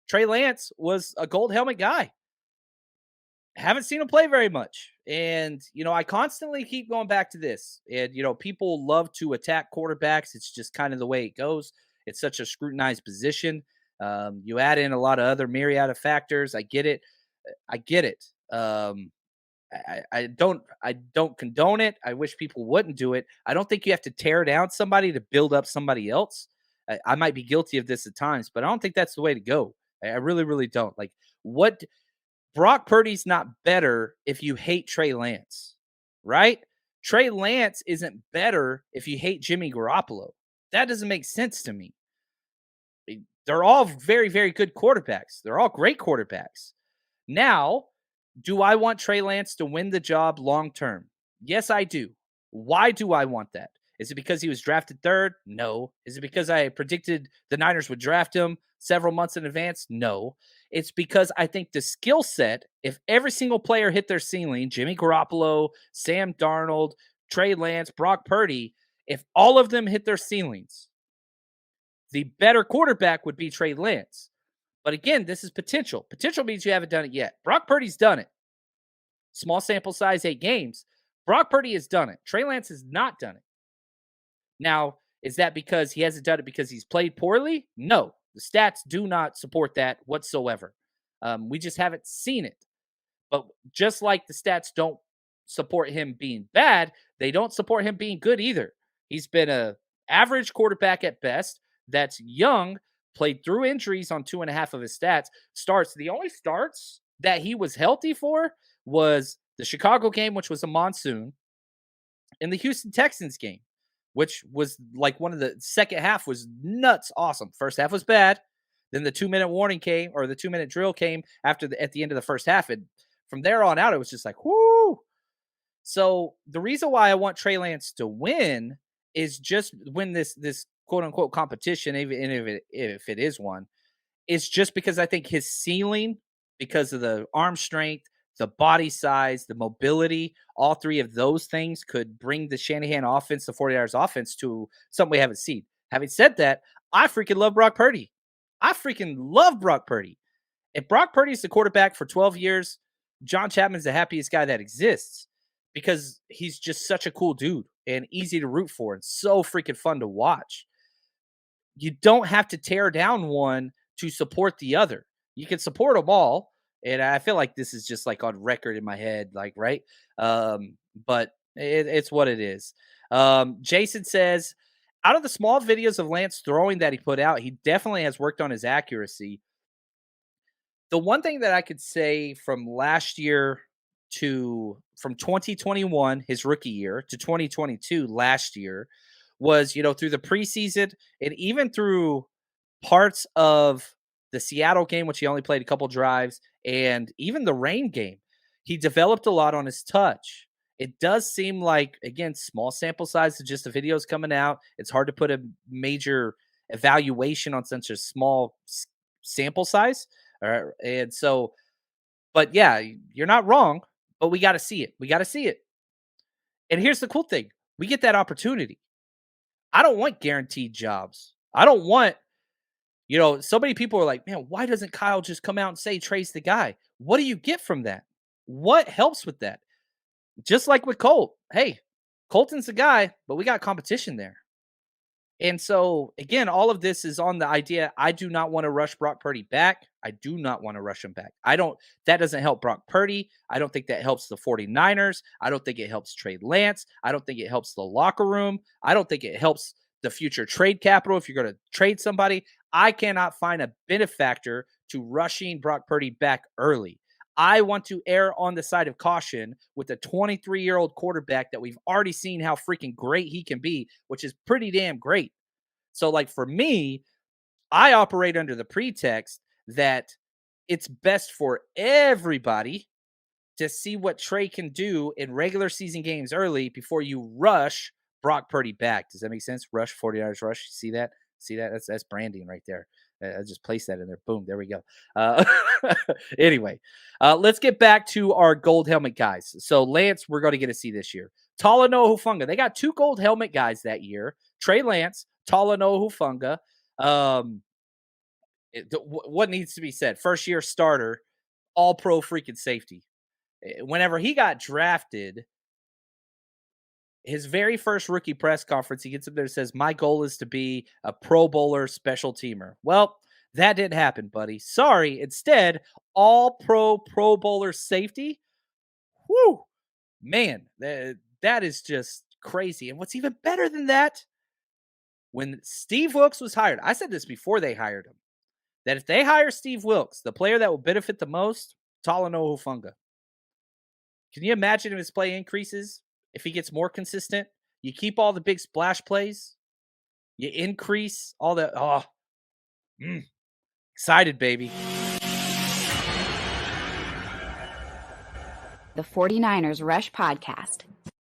Trey Lance was a gold helmet guy. Haven't seen him play very much. And, I constantly keep going back to this. And, people love to attack quarterbacks. It's just kind of the way it goes. It's such a scrutinized position. You add in a lot of other myriad of factors. I get it. I get it. I don't condone it. I wish people wouldn't do it. I don't think you have to tear down somebody to build up somebody else. I might be guilty of this at times, but I don't think that's the way to go. I really, really don't. Like, what Brock Purdy's not better if you hate Trey Lance, right? Trey Lance isn't better if you hate Jimmy Garoppolo. That doesn't make sense to me. They're all very, very good quarterbacks. They're all great quarterbacks. Now, do I want Trey Lance to win the job long term? Yes, I do. Why do I want that? Is it because he was drafted third? No. Is it because I predicted the Niners would draft him several months in advance? No. It's because I think the skill set, if every single player hit their ceiling, Jimmy Garoppolo, Sam Darnold, Trey Lance, Brock Purdy, if all of them hit their ceilings, the better quarterback would be Trey Lance. But again, this is potential. Potential means you haven't done it yet. Brock Purdy's done it. Small sample size, 8 games. Brock Purdy has done it. Trey Lance has not done it. Now, is that because he hasn't done it because he's played poorly? No. The stats do not support that whatsoever. We just haven't seen it. But just like the stats don't support him being bad, they don't support him being good either. He's been a average quarterback at best that's young, played through injuries on 2.5 of his starts. The only starts that he was healthy for was the Chicago game, which was a monsoon, and the Houston Texans game, which was like one of the second half was nuts awesome. First half was bad. Then the 2-minute warning came, or the 2-minute drill came at the end of the first half. And from there on out, it was just like, whoo. So the reason why I want Trey Lance to win is just win this quote unquote competition, even if it is one, is just because I think his ceiling, because of the arm strength, the body size, the mobility, all three of those things could bring the Shanahan offense, the 49ers offense, to something we haven't seen. Having said that, I freaking love Brock Purdy. I freaking love Brock Purdy. If Brock Purdy's the quarterback for 12 years, John Chapman's the happiest guy that exists because he's just such a cool dude and easy to root for and so freaking fun to watch. You don't have to tear down one to support the other. You can support them all. And I feel like this is just like on record in my head, like, right? But it's what it is. Jason says, out of the small videos of Lance throwing that he put out, he definitely has worked on his accuracy. The one thing that I could say from last year from 2021, his rookie year, to 2022, last year, was, through the preseason and even through parts of the Seattle game, which he only played a couple drives, and even the rain game, he developed a lot on his touch. It does seem like, again, small sample size of just the videos coming out. It's hard to put a major evaluation on such a small sample size. And so, but yeah, you're not wrong, but we got to see it. We got to see it. And here's the cool thing. We get that opportunity. I don't want guaranteed jobs. I don't want, so many people are like, man, why doesn't Kyle just come out and say Trey's the guy? What do you get from that? What helps with that? Just like with Colt. Hey, Colton's the guy, but we got competition there. And so, again, all of this is on the idea. I do not want to rush Brock Purdy back. I do not want to rush him back. That doesn't help Brock Purdy. I don't think that helps the 49ers. I don't think it helps Trey Lance. I don't think it helps the locker room. I don't think it helps the future trade capital. If you're going to trade somebody, I cannot find a benefactor to rushing Brock Purdy back early. I want to err on the side of caution with a 23-year-old quarterback that we've already seen how freaking great he can be, which is pretty damn great. So, like, for me, I operate under the pretext that it's best for everybody to see what Trey can do in regular season games early before you rush Brock Purdy back. Does that make sense? Rush, 49ers rush. See that? That's branding right there. I just placed that in there. Boom. There we go. Anyway, let's get back to our gold helmet guys. So Lance, we're going to get to see this year. Talanoa Hufanga. They got 2 gold helmet guys that year. Trey Lance, Talanoa Hufanga. what needs to be said? First year starter, all pro freaking safety. Whenever he got drafted, his very first rookie press conference, he gets up there and says, "My goal is to be a Pro Bowler special teamer." Well, that didn't happen, buddy. Sorry. Instead, all Pro Bowler safety. Whoo, man, that is just crazy. And what's even better than that, when Steve Wilks was hired, I said this before they hired him, that if they hire Steve Wilks, the player that will benefit the most, Talanoa Hufanga. Can you imagine if his play increases, if he gets more consistent? You keep all the big splash plays, you increase all the excited, baby. The 49ers Rush Podcast.